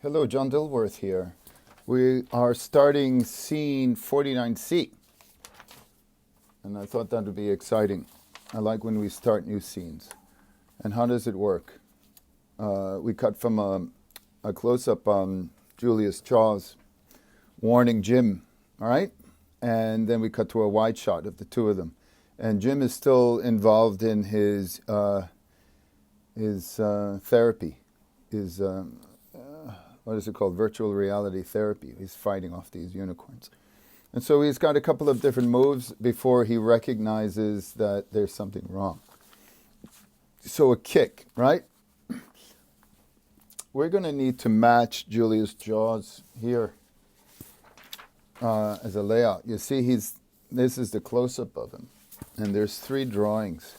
Hello, John Dilworth here. We are starting scene 49C, and I thought that would be exciting. I like when we start new scenes. And how does it work? We cut from a close-up on Julius Jaws warning Jim, all right? And then we cut to a wide shot of the two of them. And Jim is still involved in his therapy, what is it called? Virtual reality therapy. He's fighting off these unicorns. And so he's got a couple of different moves before he recognizes that there's something wrong. So a kick, right? We're going to need to match Julius Jaws here as a layout. You see, this is the close-up of him. And there's three drawings.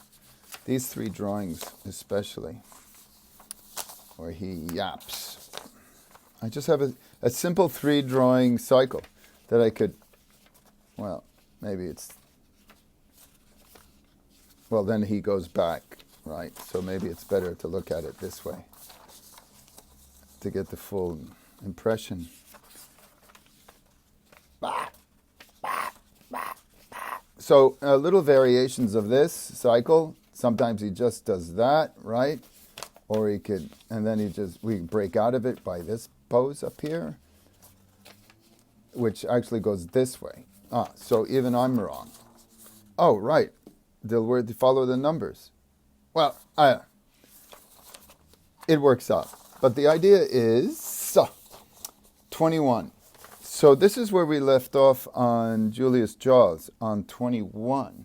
These three drawings especially, where he yaps. I just have a simple three drawing cycle that I could, well, maybe it's, well, then he goes back, right? So maybe it's better to look at it this way to get the full impression. So little variations of this cycle. Sometimes he just does that, right? Or he could, and then we break out of it by this pose up here, which actually goes this way. So even I'm wrong. Oh, right. Dilworth, follow the numbers. Well, it works out. But the idea is 21. So this is where we left off on Julius Jaws, on 21,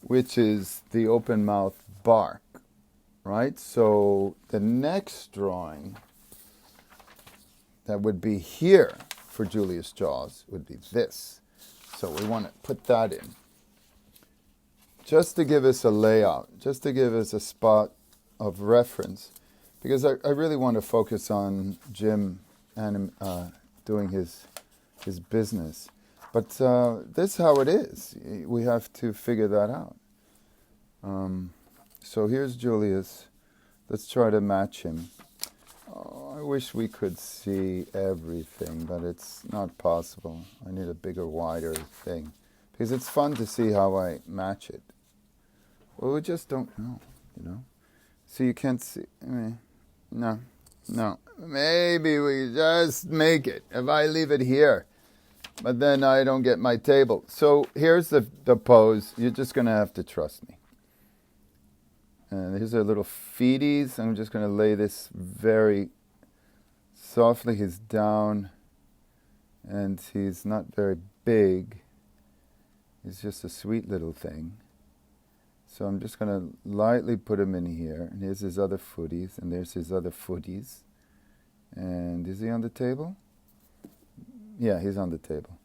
which is the open mouth bark, right? So the next drawing that would be here for Julius Jaws would be this. So we want to put that in. Just to give us a layout, just to give us a spot of reference, because I really want to focus on Jim and doing his business. But this is how it is. We have to figure that out. So here's Julius. Let's try to match him. Oh, I wish we could see everything, but it's not possible. I need a bigger, wider thing. Because it's fun to see how I match it. Well, we just don't know, So you can't see. No. Maybe we just make it. If I leave it here, but then I don't get my table. So here's the pose. You're just going to have to trust me. And here's our little feeties. I'm just going to lay this very softly. He's down, and he's not very big. He's just a sweet little thing. So I'm just going to lightly put him in here. And here's his other footies, and there's his other footies. And is he on the table? Yeah, he's on the table.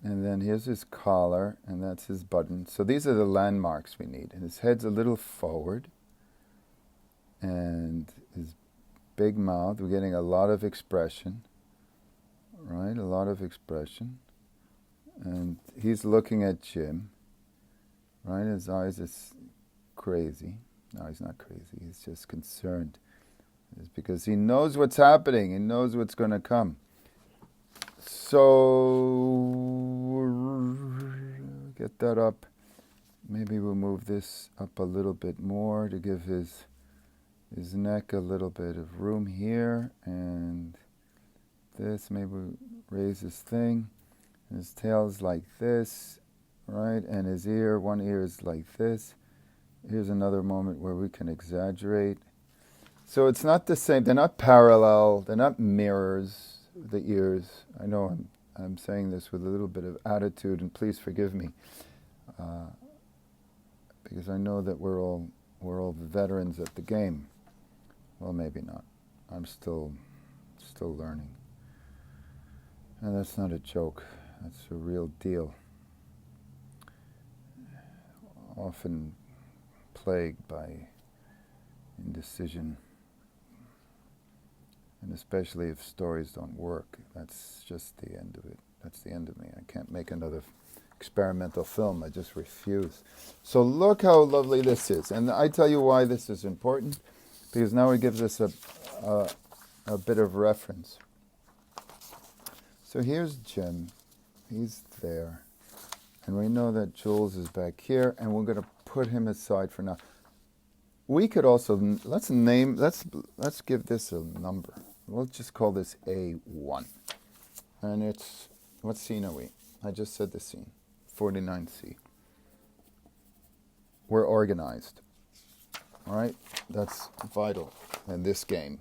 And then here's his collar, and that's his button. So these are the landmarks we need. And his head's a little forward. And his big mouth, we're getting a lot of expression. Right, a lot of expression. And he's looking at Jim. Right, his eyes is crazy. No, he's not crazy. He's just concerned. It's because he knows what's happening. He knows what's going to come. So, get that up. Maybe we'll move this up a little bit more to give his neck a little bit of room here. And this, maybe we'll raise his thing. And his tail's like this, right? And his ear, one ear is like this. Here's another moment where we can exaggerate. So it's not the same. They're not parallel. They're not mirrors. The ears. I know I'm saying this with a little bit of attitude, and please forgive me, because I know that we're all veterans at the game. Well, maybe not. I'm still learning, and that's not a joke. That's a real deal. Often plagued by indecision. And especially if stories don't work, that's just the end of it. That's the end of me. I can't make another experimental film. I just refuse. So look how lovely this is. And I tell you why this is important. Because now it gives us a bit of reference. So here's Jim. He's there. And we know that Jules is back here, and we're going to put him aside for now. We could also, let's give this a number. We'll just call this A1. And it's, what scene are we? I just said the scene, 49C. We're organized. All right? That's vital in this game,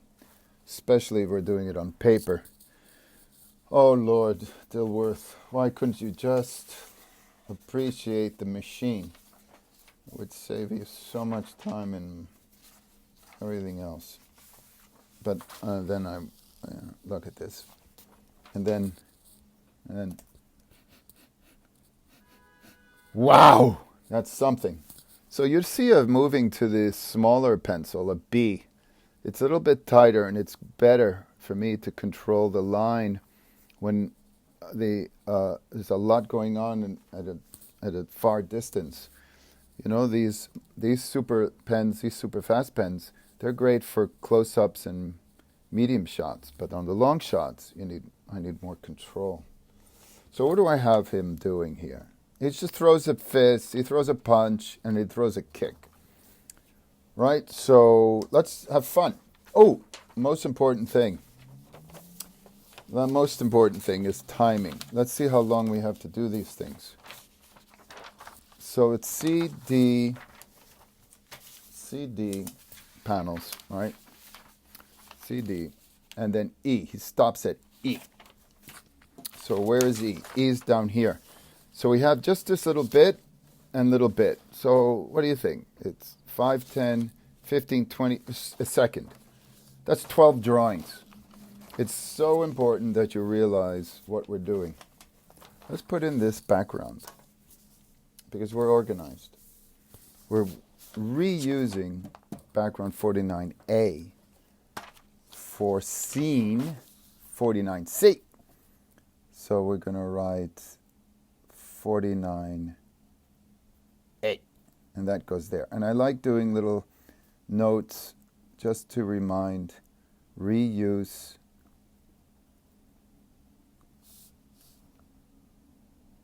especially if we're doing it on paper. Oh, Lord, Dilworth, why couldn't you just appreciate the machine? It would save you so much time and everything else. But then I look at this. And then, wow, that's something. So you see moving to the smaller pencil, a B. It's a little bit tighter, and it's better for me to control the line when there's a lot going on at a far distance. You know, these super pens, these super fast pens, they're great for close-ups and medium shots, but on the long shots, I need more control. So what do I have him doing here? He just throws a fist, he throws a punch, and he throws a kick. Right? So let's have fun. Oh, most important thing. The most important thing is timing. Let's see how long we have to do these things. So it's CD panels, right? CD, and then E. He stops at E. So where is E? E is down here. So we have just this little bit and little bit. So what do you think? It's 5, 10, 15, 20, a second. That's 12 drawings. It's so important that you realize what we're doing. Let's put in this background because we're organized. We're reusing background 49A for scene 49C. So we're going to write 49A. And that goes there. And I like doing little notes just to remind, reuse,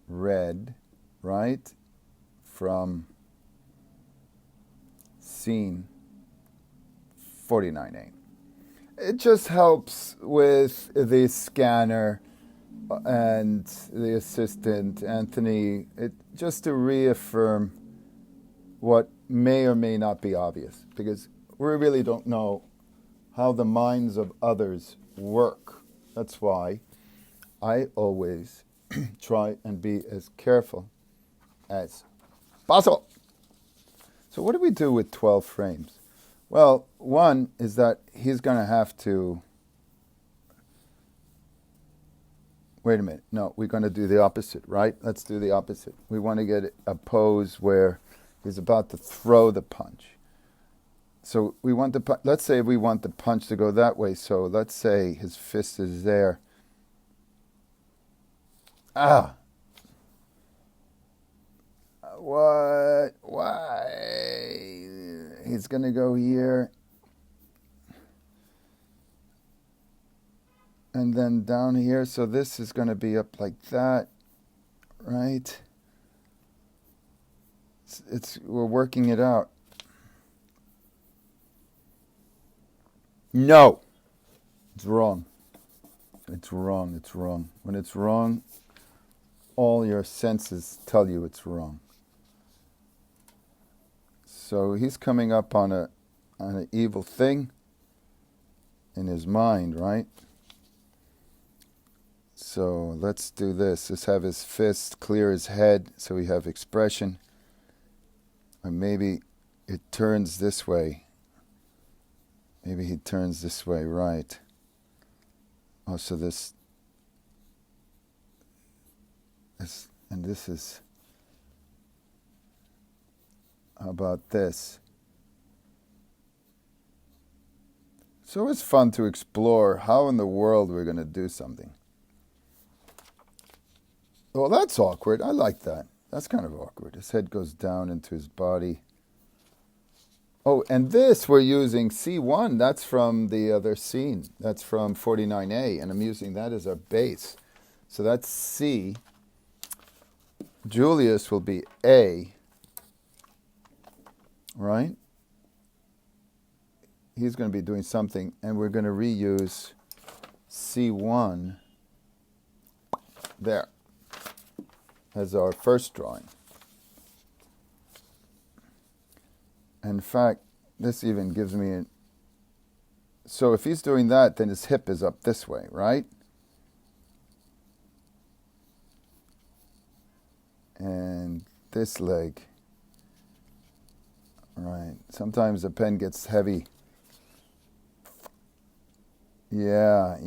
red, right, from scene 49A. It just helps with the scanner and the assistant, Anthony, just to reaffirm what may or may not be obvious, because we really don't know how the minds of others work. That's why I always try and be as careful as possible. So what do we do with 12 frames? Well, one is that he's going to have to... Wait a minute. No, we're going to do the opposite, right? Let's do the opposite. We want to get a pose where he's about to throw the punch. So we want let's say we want the punch to go that way. So let's say his fist is there. Ah. What? Why? He's going to go here. And then down here. So this is going to be up like that. Right? We're working it out. No. It's wrong. It's wrong. It's wrong. When it's wrong, all your senses tell you it's wrong. So he's coming up on an evil thing in his mind, right? So let's do this. Let's have his fist clear his head so we have expression. Or maybe it turns this way. Maybe he turns this way, right? Oh, so this and this is... How about this? It's always fun to explore how in the world we're going to do something. Well, that's awkward. I like that. That's kind of awkward. His head goes down into his body. Oh, and this we're using C1. That's from the other scene. That's from 49A, and I'm using that as our base. So that's C. Julius will be A, right? He's going to be doing something, and we're going to reuse C1 there as our first drawing. In fact, this even gives me a... So if he's doing that, then his hip is up this way, right? And this leg, right? Sometimes the pen gets heavy. Yeah,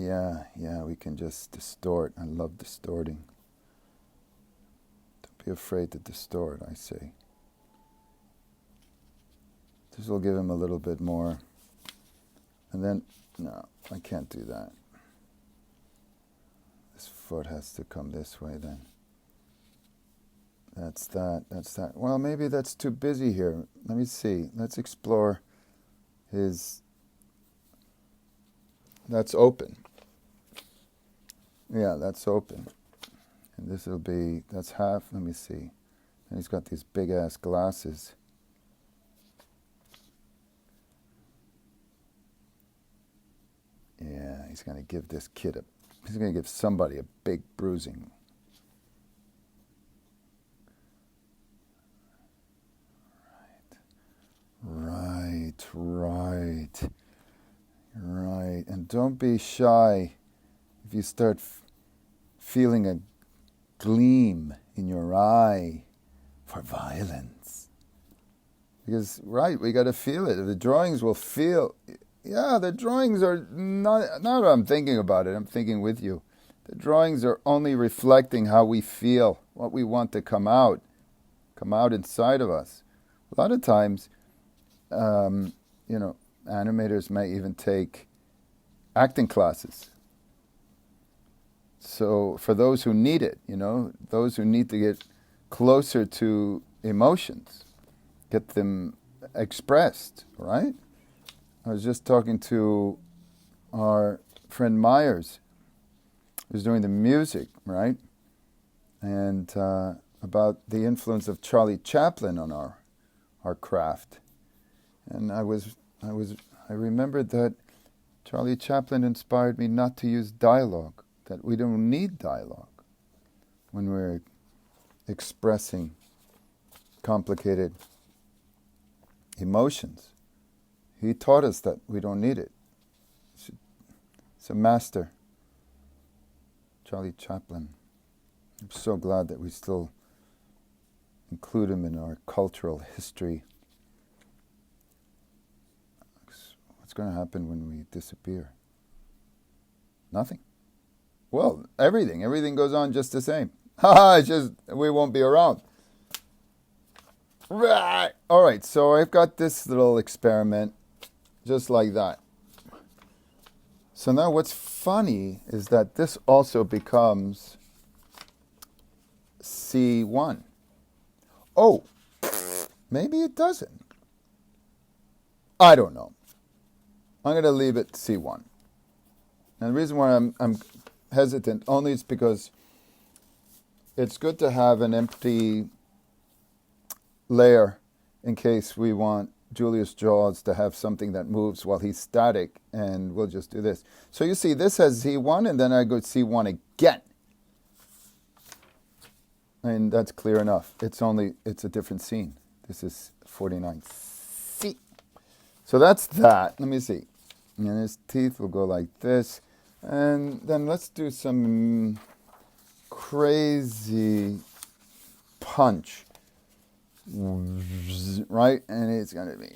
we can just distort. I love distorting. Don't be afraid to distort, I say. This will give him a little bit more. And then, no, I can't do that. This foot has to come this way then. That's that. Well, maybe that's too busy here. Let me see. Let's explore his... That's open. Yeah, that's open. And this will be, that's half, let me see. And he's got these big ass glasses. Yeah, he's going to give this kid he's going to give somebody a big bruising. Right. And don't be shy if you start feeling a gleam in your eye for violence. Because, right, we got to feel it. The drawings will feel... Yeah, the drawings are not what I'm thinking about it. I'm thinking with you. The drawings are only reflecting how we feel, what we want to come out inside of us. A lot of times, animators may even take acting classes. So for those who need it, those who need to get closer to emotions, get them expressed, right? I was just talking to our friend Myers, who's doing the music, right? And about the influence of Charlie Chaplin on our craft. And I remembered that Charlie Chaplin inspired me not to use dialogue, that we don't need dialogue when we're expressing complicated emotions. He taught us that we don't need it. It's a master, Charlie Chaplin. I'm so glad that we still include him in our cultural history. What's going to happen when we disappear? Nothing. Well, everything. Everything goes on just the same. It's just we won't be around. Right. All right, so I've got this little experiment just like that. So now what's funny is that this also becomes C1. Oh, maybe it doesn't. I don't know. I'm going to leave it C1. And the reason why I'm hesitant only is because it's good to have an empty layer in case we want Julius' jaws to have something that moves while he's static, and we'll just do this. So you see, this has C1, and then I go C1 again. And that's clear enough. It's a different scene. This is 49C. So that's that. Let me see. And his teeth will go like this. And then let's do some crazy punch. Right? And it's going to be...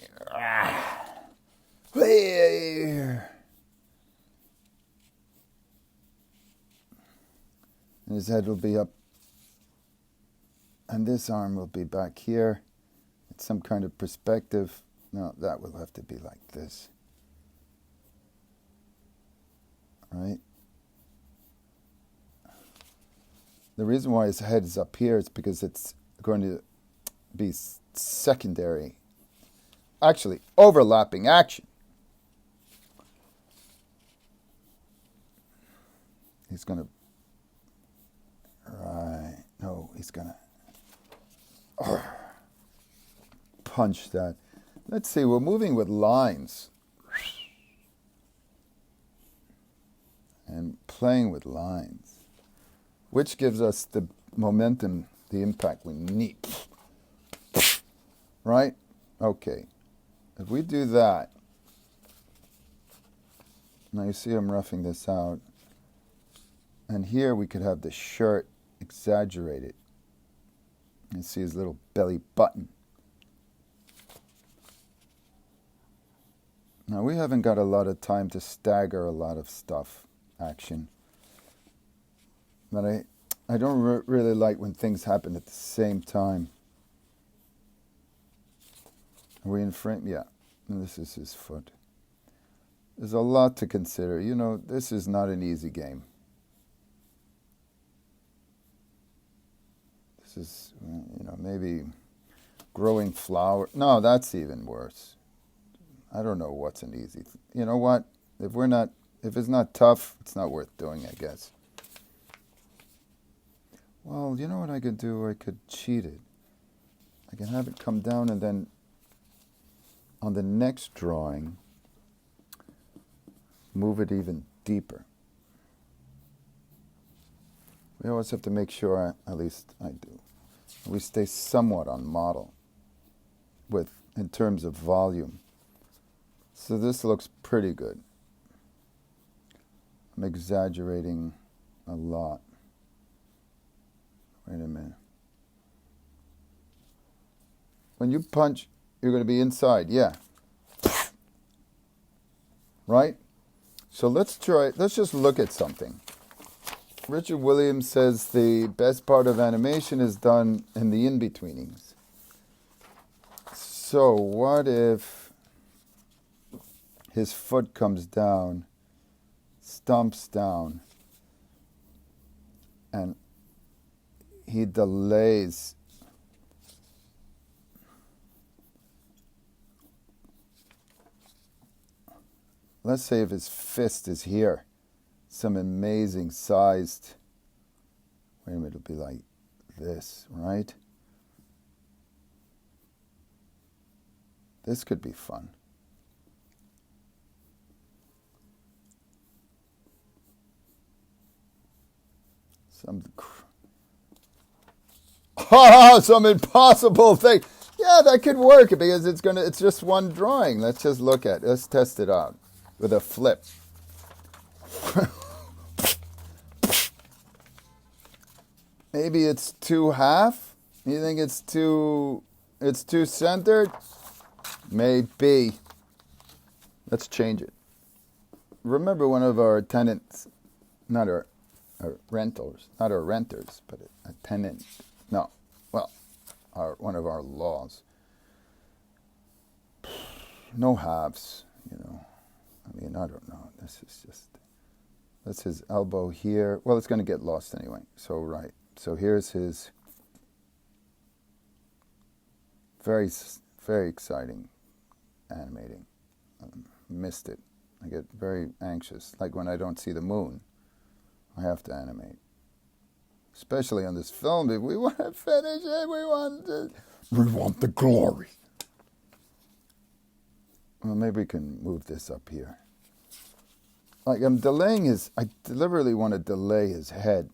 And his head will be up. And this arm will be back here. It's some kind of perspective. No, that will have to be like this. Right? The reason why his head is up here is because it's going to be secondary actually overlapping action. He's going to, right, no, he's going to punch that. Let's see, we're moving with lines and playing with lines, which gives us the momentum, the impact we need. Right? Okay. If we do that, now you see I'm roughing this out, and here we could have the shirt exaggerated. You see his little belly button. Now we haven't got a lot of time to stagger a lot of stuff, action. But I don't really like when things happen at the same time. Are we in frame? Yeah. And this is his foot. There's a lot to consider. You know, this is not an easy game. This is, you know, maybe growing flower. No, that's even worse. I don't know what's an easy. You know what? If it's not tough, it's not worth doing, I guess. Well, you know what I could do? I could cheat it. I can have it come down and then on the next drawing, move it even deeper. We always have to make sure, at least I do, we stay somewhat on model in terms of volume. So this looks pretty good. I'm exaggerating a lot. Wait a minute. When you punch, you're going to be inside, yeah. Right? So let's just look at something. Richard Williams says the best part of animation is done in the in-betweenings. So what if his foot comes down, stomps down, and he delays. Let's say if his fist is here, some amazing sized, wait a minute, it'll be like this, right? This could be fun. Some impossible thing. Yeah, that could work because it's just one drawing. Let's test it out with a flip. Maybe it's too half? You think it's too centered? Maybe. Let's change it. Remember one of our tenants, not our renters, but a tenant. No, well, one of our laws. No halves, you know. I mean, I don't know. That's his elbow here. Well, it's going to get lost anyway. So, right. So here's his very, very exciting animating. Missed it. I get very anxious. Like when I don't see the moon, I have to animate. Especially on this film, if we want to finish it, we want the glory. Well, maybe we can move this up here. Like I'm delaying I deliberately want to delay his head.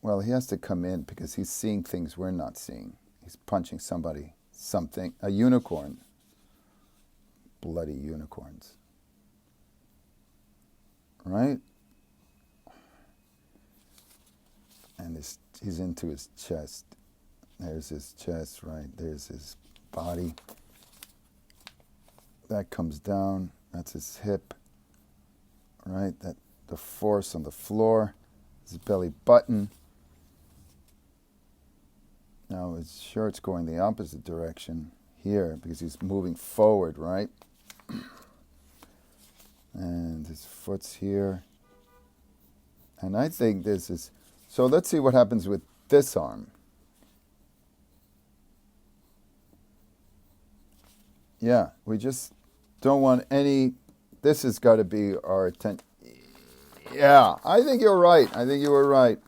Well, he has to come in because he's seeing things we're not seeing. He's punching something, a unicorn. Bloody unicorns. Right? And he's into his chest. There's his chest, right? There's his body. That comes down. That's his hip. Right? The force on the floor. His belly button. Now his shirt's going the opposite direction here because he's moving forward, right? And his foot's here. And I think this is... So let's see what happens with this arm. Yeah, we just don't want any. This has got to be our attention. Yeah, I think you're right. I think you were right.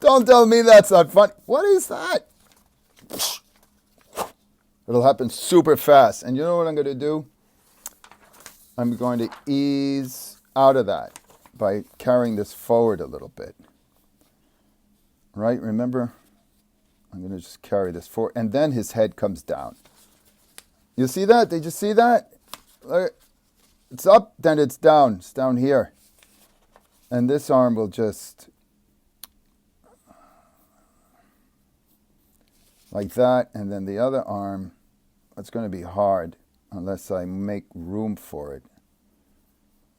Don't tell me that's not fun. What is that? It'll happen super fast. And you know what I'm going to do? I'm going to ease out of that by carrying this forward a little bit. Right? Remember? I'm going to just carry this forward. And then his head comes down. You see that? Did you see that? It's up, then it's down. It's down here. And this arm will just... like that. And then the other arm, it's going to be hard unless I make room for it.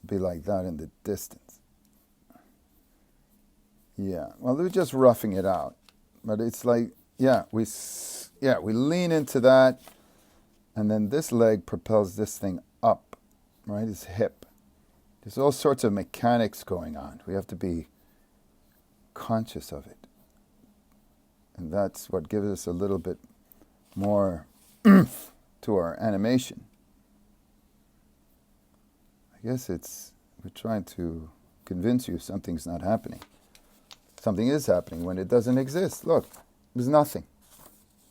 It'll be like that in the distance. Yeah. Well, we're just roughing it out. But it's like, we lean into that. And then this leg propels this thing up, right? His hip. There's all sorts of mechanics going on. We have to be conscious of it. And that's what gives us a little bit more oomph to our animation. I guess we're trying to convince you something's not happening. Something is happening when it doesn't exist. Look, there's nothing.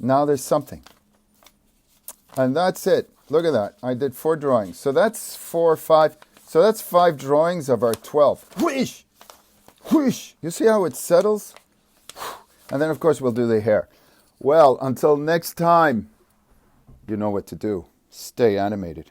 Now there's something. And that's it. Look at that. I did 4 drawings. So that's 4, 5. So that's 5 drawings of our 12. Whoosh! Whoosh! You see how it settles? And then, of course, we'll do the hair. Well, until next time, you know what to do. Stay animated.